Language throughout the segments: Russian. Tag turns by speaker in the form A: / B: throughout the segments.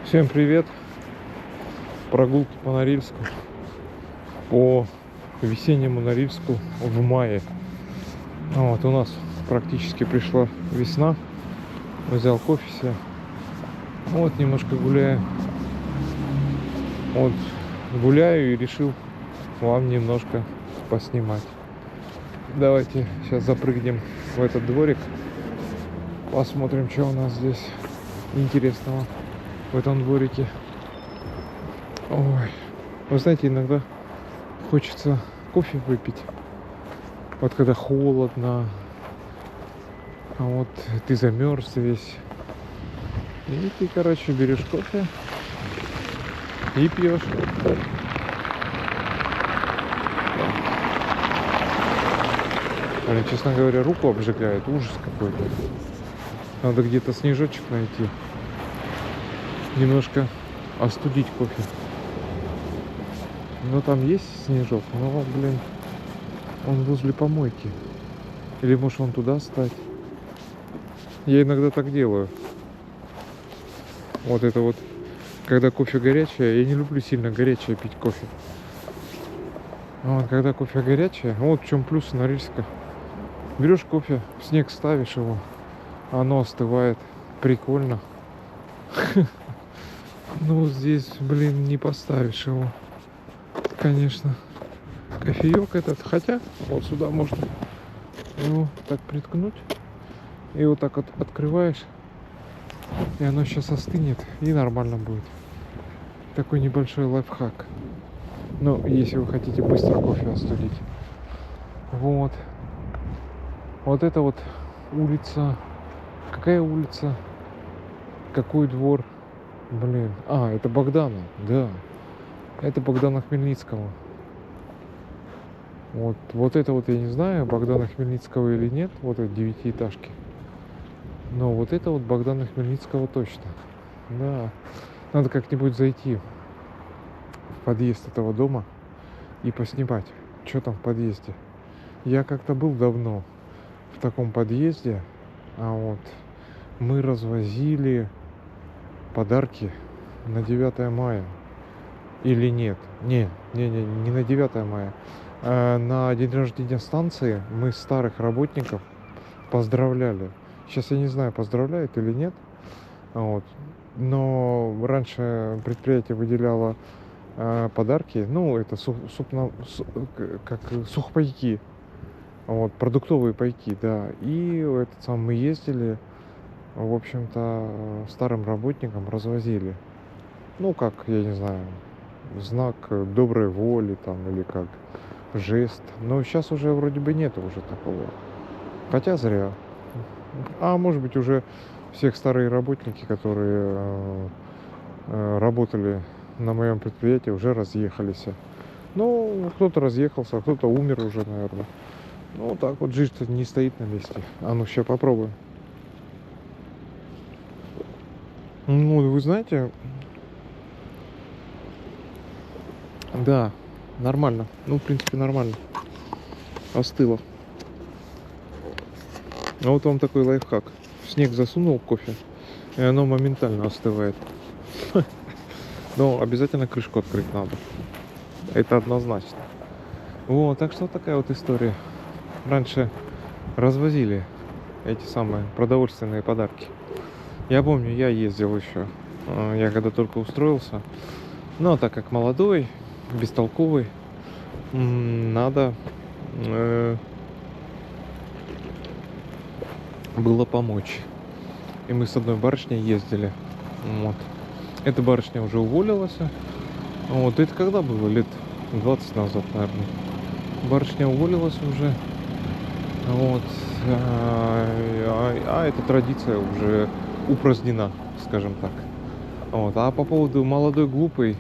A: Всем привет! Прогулки по Норильску, по весеннему Норильску в мае. Вот у нас практически пришла весна. Взял кофе себе. Вот немножко гуляю. Вот гуляю и решил вам немножко поснимать. Давайте сейчас запрыгнем в этот дворик. Посмотрим, что у нас здесь интересного в этом дворике. Ой, вы знаете, иногда хочется кофе выпить. Вот когда холодно, а вот ты замерз весь. И ты, короче, берешь кофе и пьешь. Честно говоря, руку обжигает, ужас какой-то. Надо где-то снежочек найти. Немножко остудить кофе. Но там есть снежок, но, блин, он возле помойки. Или может он туда стать? Я иногда так делаю. Вот это вот, когда кофе горячее, я не люблю сильно горячее пить кофе. А вот когда кофе горячее, вот в чем плюс Норильска. Берешь кофе, в снег ставишь его, оно остывает. Прикольно. Ну, здесь, блин, не поставишь его. Конечно. Кофеек этот. Хотя, вот сюда можно его так приткнуть. И вот так вот открываешь. И оно сейчас остынет. И нормально будет. Такой небольшой лайфхак. Ну, если вы хотите быстро кофе остудить. Вот. Вот это вот улица. Какая улица? Какой двор? Блин. А, это Богдана. Да. Это Богдана Хмельницкого. Вот это вот я не знаю, Богдана Хмельницкого или нет. Вот эти девятиэтажки. Но вот это вот Богдана Хмельницкого точно. Да. Надо как-нибудь зайти в подъезд этого дома и поснимать, что там в подъезде. Я как-то был давно в таком подъезде, а вот мы развозили подарки на 9 мая. Или нет? Не на 9 мая. А на день рождения станции мы старых работников поздравляли. Сейчас я не знаю, поздравляют или нет. Вот. Но раньше предприятие выделяло подарки. Ну, это как сухпайки. Вот, продуктовые пайки, да. И мы ездили, в общем-то, старым работникам развозили. Ну, как, я не знаю, знак доброй воли там, или как жест. Но сейчас уже вроде бы нету уже такого. Хотя зря. А может быть уже всех старые работники, которые работали на моем предприятии, уже разъехались. Ну, кто-то разъехался, а кто-то умер уже, наверное. Ну, так вот жизнь-то не стоит на месте. А ну, сейчас попробуем. Ну, вы знаете, да, нормально. Ну, в принципе, нормально. Остыло. А вот вам такой лайфхак. В снег засунул кофе, и оно моментально остывает. Но обязательно крышку открыть надо. Это однозначно. Вот, так что такая вот история. Раньше развозили эти самые продовольственные подарки. Я помню, я ездил еще. Я когда только устроился. Но так как молодой, бестолковый, надо было помочь. И мы с одной барышней ездили. Вот. Эта барышня уже уволилась. Вот. Это когда было? Лет 20 назад, наверное. Барышня уволилась уже. Вот. Эта традиция уже упразднена, скажем так. Вот. А по поводу молодой глупый,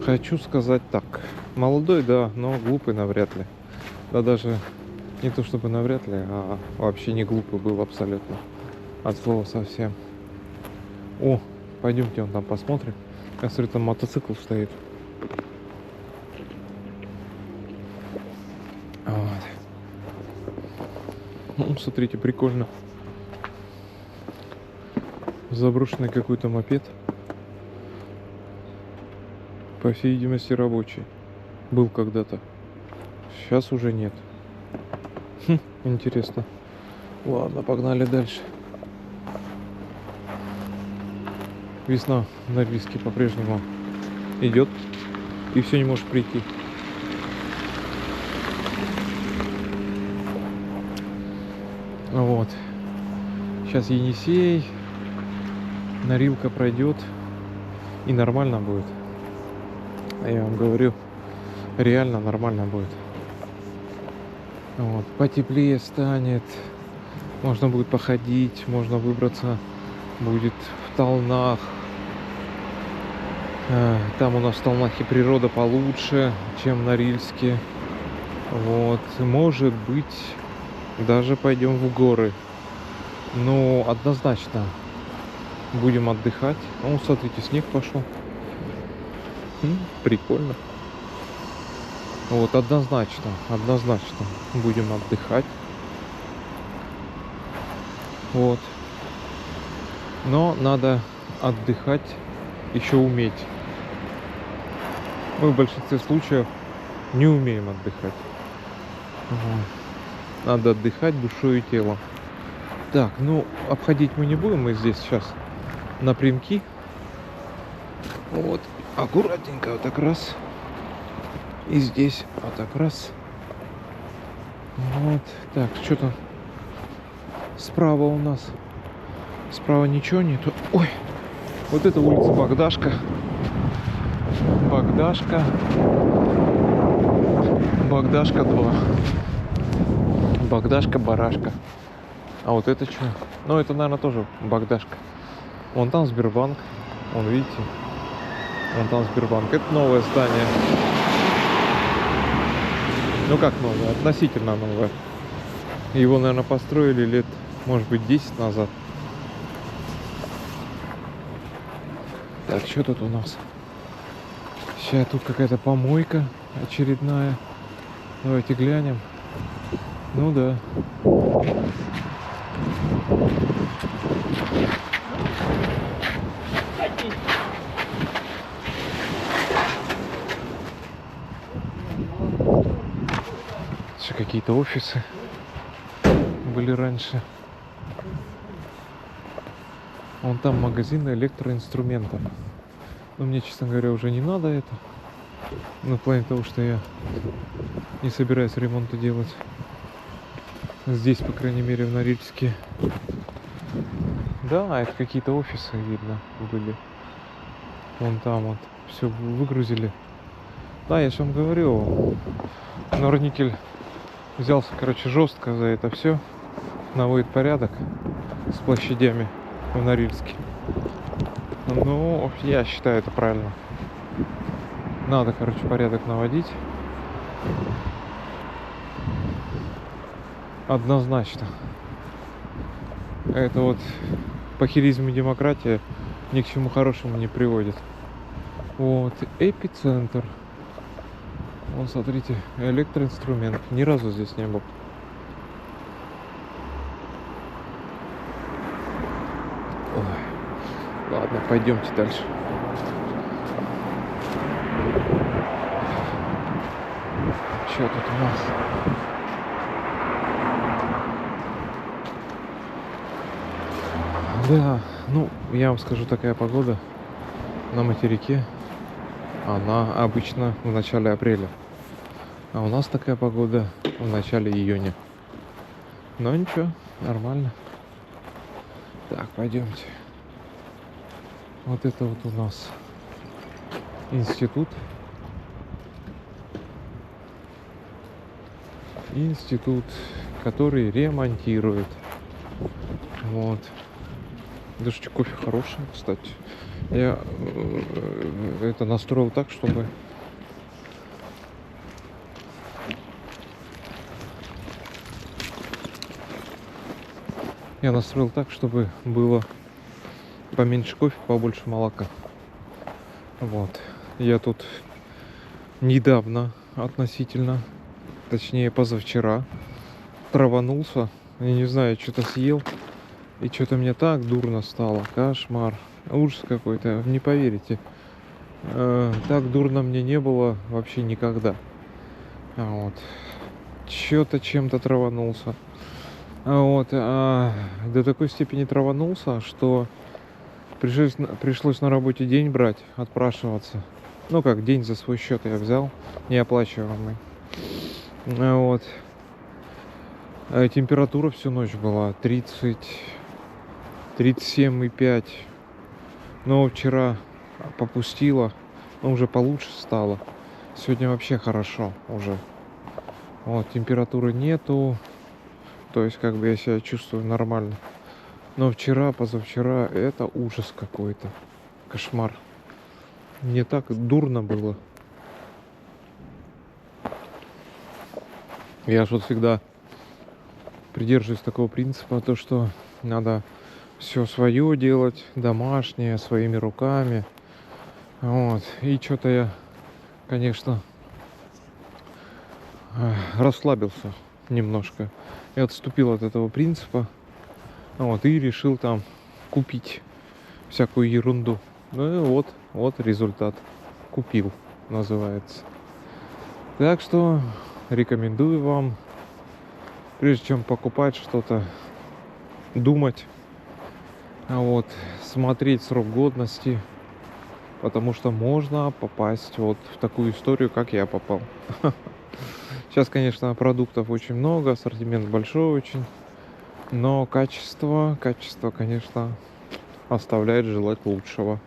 A: хочу сказать так. Молодой, да, но глупый навряд ли. Да даже не то чтобы навряд ли, а вообще не глупый был абсолютно. От слова совсем. О, пойдемте вон там посмотрим. Я смотрю, там мотоцикл стоит. Вот. Ну, смотрите, прикольно. Заброшенный какой-то мопед По всей видимости, рабочий. Был когда-то. Сейчас уже нет. Интересно. Ладно, погнали дальше. Весна в Норильске по-прежнему идет. И все не может прийти. Вот. Сейчас Енисей. Норилка пройдет. И нормально будет. Я вам говорю, реально нормально будет. Вот. Потеплее станет. Можно будет походить, можно выбраться будет в Талнах. Там у нас в Талнахе природа получше, чем в Норильске. Вот. Может быть, даже пойдем в горы. Но однозначно будем отдыхать. О, смотрите, снег пошел. Прикольно. Вот, однозначно будем отдыхать. Вот. Но надо отдыхать еще уметь. Мы в большинстве случаев не умеем отдыхать. Надо отдыхать душой и телом. Так, ну, обходить мы не будем. Мы здесь сейчас напрямки. Вот, аккуратненько вот так раз. И здесь вот так раз. Вот. Так, что-то справа у нас. Справа ничего нету. Ой, вот это улица Богдашка. Богдашка 2. Богдашка-барашка. А вот это что? Ну, это, наверное, тоже Богдашка. Вон там Сбербанк. Вон, видите? Вон там Сбербанк. Это новое здание. Ну, как новое? Относительно новое. Его, наверное, построили лет, может быть, 10 назад. Так, что тут у нас? Сейчас тут какая-то помойка очередная. Давайте глянем. Ну да. Еще какие-то офисы были раньше. Вон там магазин электроинструментов. Но мне, честно говоря, уже не надо это. На плане того, что я не собираюсь ремонта делать. Здесь, по крайней мере, в Норильске. Да, это какие-то офисы, видно, были. Вон там вот все выгрузили. Да, я же вам говорю, Норникель взялся, короче, жестко за это все. Наводит порядок с площадями в Норильске. Ну, я считаю, это правильно. Надо, короче, порядок наводить. Однозначно. Это вот похеризм и демократия ни к чему хорошему не приводит. Вот, эпицентр. Вот, смотрите, электроинструмент. Ни разу здесь не был. Ой. Ладно, пойдемте дальше. Что тут у нас? Да, ну, я вам скажу, такая погода на материке, она обычно в начале апреля. А у нас такая погода в начале июня. Но ничего, нормально. Так, пойдемте. Вот это вот у нас институт. Институт, который ремонтирует. Вот. Даже кофе хороший, кстати. Я это настроил так, чтобы было поменьше кофе, побольше молока. Вот. Я тут недавно относительно, точнее позавчера, траванулся. Я не знаю, что-то съел. И что-то мне так дурно стало. Кошмар. Ужас какой-то. Не поверите. Так дурно мне не было вообще никогда. Вот. Чё-то чем-то траванулся. Вот. До такой степени траванулся, что пришлось на работе день брать, отпрашиваться. Ну как, день за свой счет я взял, неоплачиваемый. Вот. Температура всю ночь была 37,5. Но вчера попустило, но уже получше стало. Сегодня вообще хорошо уже. Вот, температуры нету. То есть, как бы я себя чувствую нормально. Но вчера, позавчера, это ужас какой-то. Кошмар. Мне так дурно было. Я же вот всегда придерживаюсь такого принципа, то что надо все свое делать, домашнее, своими руками. Вот. И что-то я, конечно, расслабился немножко. Я отступил от этого принципа. Вот, и решил там купить всякую ерунду. Ну и вот результат. Купил, называется. Так что рекомендую вам, прежде чем покупать что-то, думать, вот, смотреть срок годности, потому что можно попасть вот в такую историю, как я попал. Сейчас, конечно, продуктов очень много, ассортимент большой очень, но качество, конечно, оставляет желать лучшего.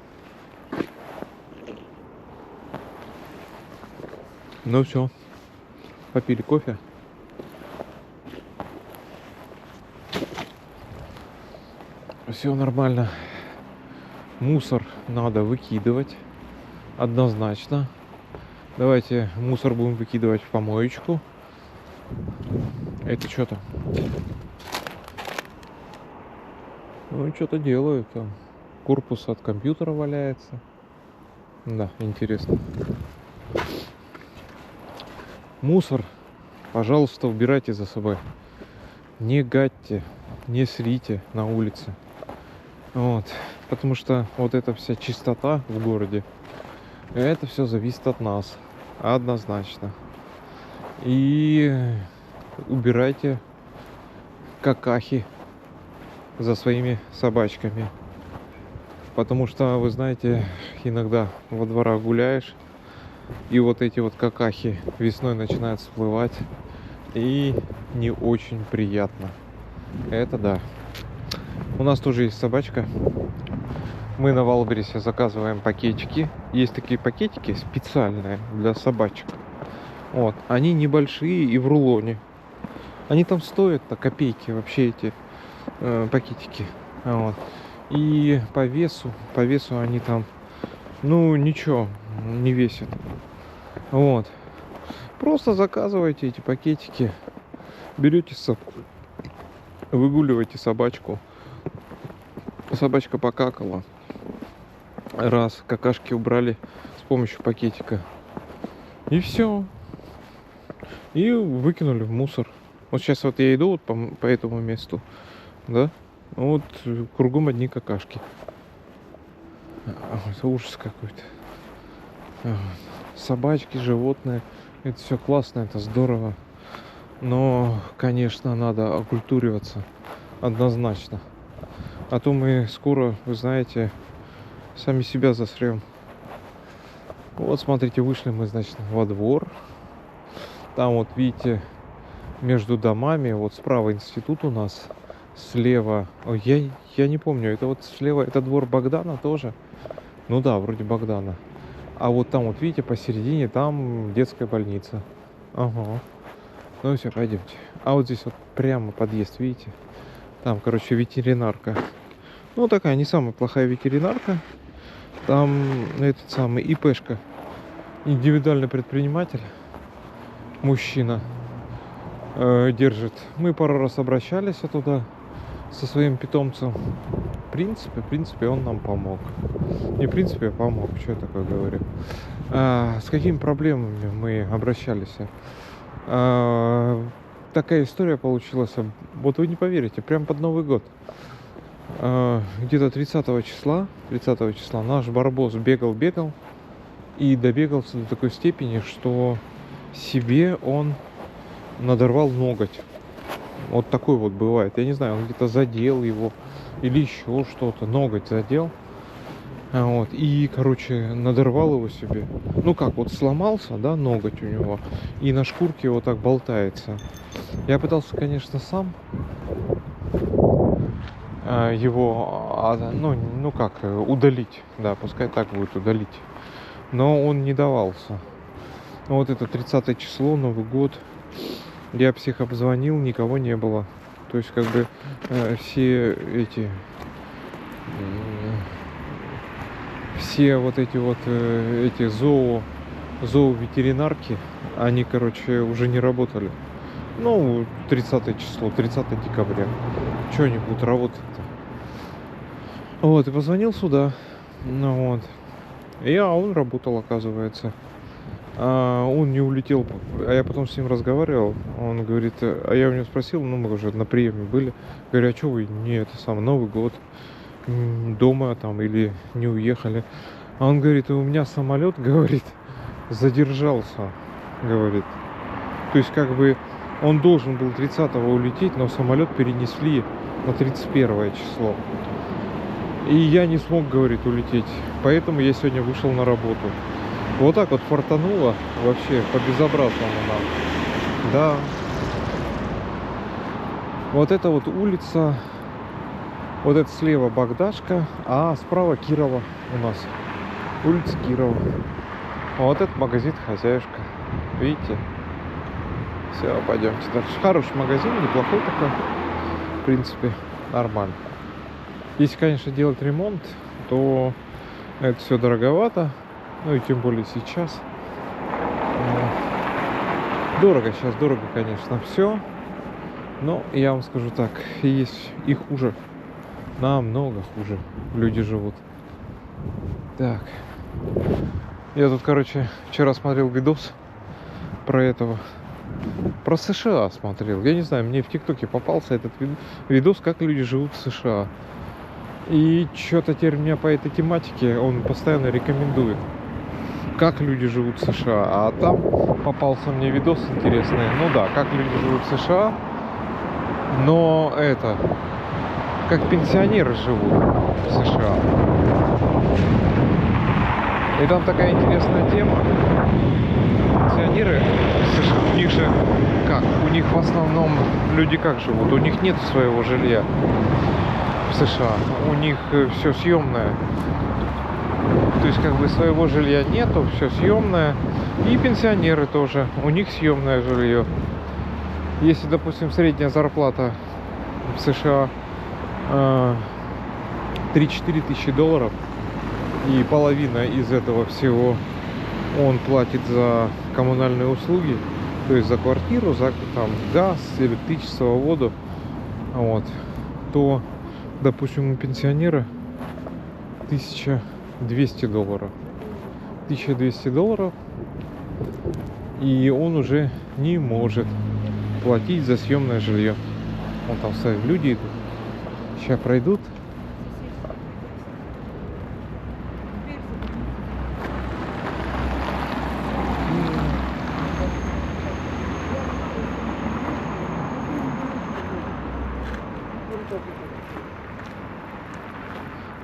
A: Ну все, попили кофе. Все нормально. Мусор надо выкидывать. Однозначно. Давайте мусор будем выкидывать в помоечку. Это что-то. Ну, что-то делают там. Корпус от компьютера валяется. Да, интересно. Мусор, пожалуйста, убирайте за собой. Не гадьте, не срите на улице. Вот. Потому что вот эта вся чистота в городе, это все зависит от нас. Однозначно. И убирайте какахи за своими собачками. Потому что, вы знаете, иногда во дворах гуляешь, и вот эти вот какахи весной начинают всплывать. И не очень приятно. Это да. У нас тоже есть собачка. Мы на Валбересе заказываем пакетики. Есть такие пакетики специальные для собачек. Вот. Они небольшие и в рулоне. Они там стоят-то копейки вообще, эти пакетики. Вот. И по весу они там, ну, ничего не весят. Вот. Просто заказывайте эти пакетики. Берете выгуливаете собачку. Собачка покакала. Раз, какашки убрали с помощью пакетика. И все. И выкинули в мусор. Вот сейчас вот я иду вот по этому месту. Да? Вот кругом одни какашки. Это ужас какой-то. Собачки, животные. Это все классно, это здорово. Но, конечно, надо окультуриваться. Однозначно. А то мы скоро, вы знаете, сами себя засрем. Вот, смотрите, вышли мы, значит, во двор. Там вот, видите, между домами, вот справа институт у нас, слева... Ой, я не помню, это вот слева, это двор Богдана тоже? Ну да, вроде Богдана. А вот там, вот видите, посередине, там детская больница. Ага. Ну все, пойдемте. А вот здесь вот прямо подъезд, видите? Там, короче, ветеринарка. Ну, такая не самая плохая ветеринарка. Там этот самый ИПшка. Индивидуальный предприниматель. Мужчина держит. Мы пару раз обращались туда со своим питомцем. В принципе, он нам помог. Не в принципе, помог. Что я такое говорю? С какими проблемами мы обращались? Такая история получилась. Вот вы не поверите, прям под Новый год. Где-то 30 числа наш барбос бегал. И добегался до такой степени, что себе он надорвал ноготь. Вот такой вот бывает. Я не знаю, он где-то задел его или еще что-то. Ноготь задел. Вот. И, короче, надорвал его себе. Ну как, вот сломался, да, ноготь у него. И на шкурке вот так болтается. Я пытался, конечно, сам его, ну как, удалить. Да, пускай так будет, удалить. Но он не давался. Вот это 30 число, Новый год. Я всех обзвонил, никого не было. То есть, как бы, все эти... Все вот эти вот эти зооветеринарки, они, короче, уже не работали. Ну, 30 число, 30 декабря. Что они будут работать-то? Вот, и позвонил сюда. Ну вот. Он работал, оказывается. Он не улетел. А я потом с ним разговаривал. Он говорит, а я у него спросил, ну, мы уже на приеме были. Говорю, а что вы не это сам Новый год дома там или не уехали? А он говорит, у меня самолет, говорит, задержался, говорит. То есть, как бы, он должен был 30-го улететь, но самолет перенесли на 31 число. И я не смог, говорит, улететь. Поэтому я сегодня вышел на работу. Вот так вот фартануло вообще по-безобразному нам. Да. Вот это вот улица. Вот это слева Багдашка, а справа Кирова у нас. Улица Кирова. Вот это магазин «Хозяюшка». Видите? Все, пойдемте дальше. Хороший магазин, неплохой такой. В принципе, нормально. Если, конечно, делать ремонт, то это все дороговато. Ну и тем более сейчас. Дорого сейчас, дорого, конечно, все. Но я вам скажу так, есть и хуже. Намного хуже люди живут. Так. Я тут, короче, вчера смотрел видос про этого. Про США смотрел. Я не знаю, мне в ТикТоке попался этот видос, как люди живут в США. И что-то теперь меня по этой тематике он постоянно рекомендует. Как люди живут в США. А там попался мне видос интересный. Ну да, как люди живут в США. Но это... Как пенсионеры живут в США. И там такая интересная тема. Пенсионеры в США, у них же как? У них в основном люди как живут? У них нет своего жилья в США. У них все съемное. То есть, как бы, своего жилья нету, все съемное. И пенсионеры тоже. У них съемное жилье. Если, допустим, средняя зарплата в США 3-4 тысячи долларов, и половина из этого всего он платит за коммунальные услуги, то есть за квартиру, за там газ, электричество, воду, вот, то, допустим, у пенсионера 1200 долларов. 1200 долларов, и он уже не может платить за съемное жилье. Вон там стоят люди идут. Сейчас пройдут.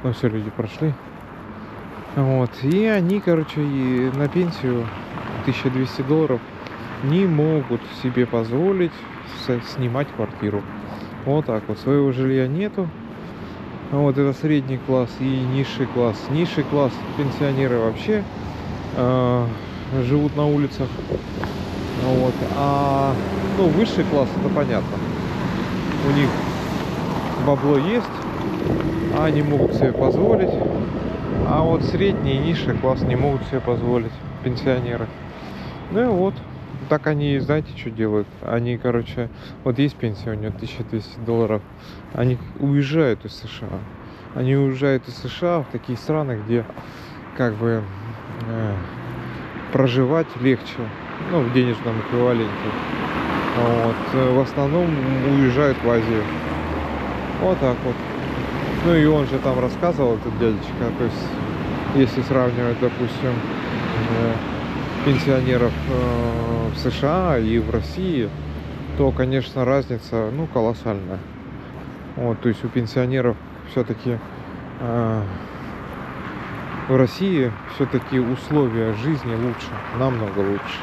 A: Ну все, люди прошли. Вот. И они, короче, и на пенсию 1200 долларов не могут себе позволить снимать квартиру. Вот так вот. Своего жилья нету. Вот это средний класс и низший класс. Низший класс пенсионеры вообще живут на улицах. Вот. А ну, высший класс, это понятно. У них бабло есть, а они могут себе позволить. А вот средний и низший класс не могут себе позволить пенсионеры. Ну и вот. Так они, знаете, что делают? Они, короче, вот есть пенсия у нее 1200 долларов. Они уезжают из США. Они уезжают из США в такие страны, где как бы проживать легче. Ну, в денежном эквиваленте. Вот. В основном уезжают в Азию. Вот так вот. Ну и он же там рассказывал, этот дядечка. То есть, если сравнивать, допустим, пенсионеров в США и в России, то, конечно, разница, ну, колоссальная. Вот, то есть у пенсионеров все-таки в России все-таки условия жизни лучше, намного лучше.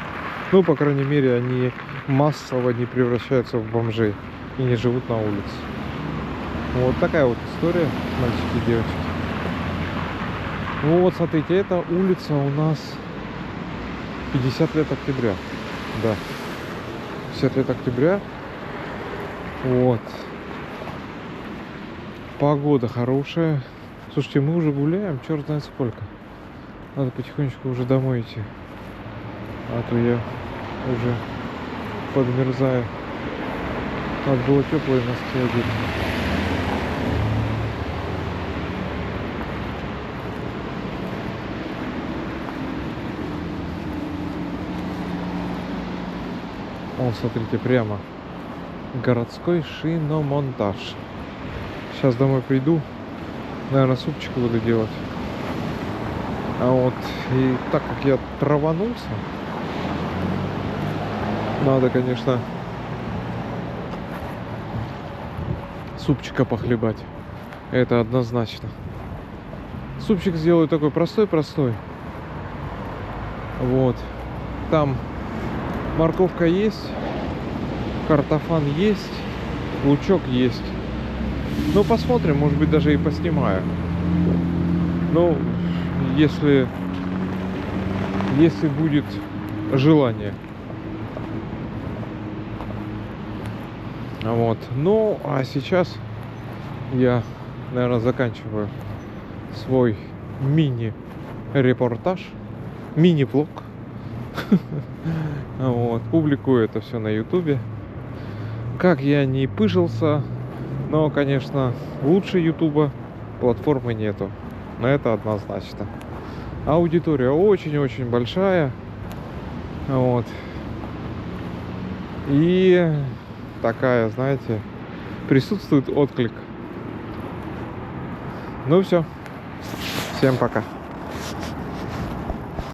A: Ну, по крайней мере, они массово не превращаются в бомжей и не живут на улице. Вот такая вот история, мальчики и девочки. Ну вот, смотрите, эта улица у нас 50 лет октября. Да, 50 лет октября. Вот. Погода хорошая. Слушайте, мы уже гуляем, черт знает сколько. Надо потихонечку уже домой идти. А то я уже подмерзаю. Надо было теплые носки одеть. Вон, смотрите, прямо городской шиномонтаж. Сейчас домой приду, наверное, супчик буду делать. А вот, и так как я траванулся, надо, конечно, супчика похлебать. Это однозначно. Супчик сделаю такой простой-простой. Вот. Там морковка есть, картофан есть, лучок есть. Ну, посмотрим, может быть, даже и поснимаю. Ну, если будет желание. Вот. Ну, а сейчас я, наверное, заканчиваю свой мини-репортаж, мини-влог. Вот. Публикую это все на ютубе. Как я не пыжился, но, конечно, лучше ютуба платформы нету. Но это однозначно. Аудитория очень-очень большая. Вот. И такая, знаете, присутствует отклик. Ну все. Всем пока.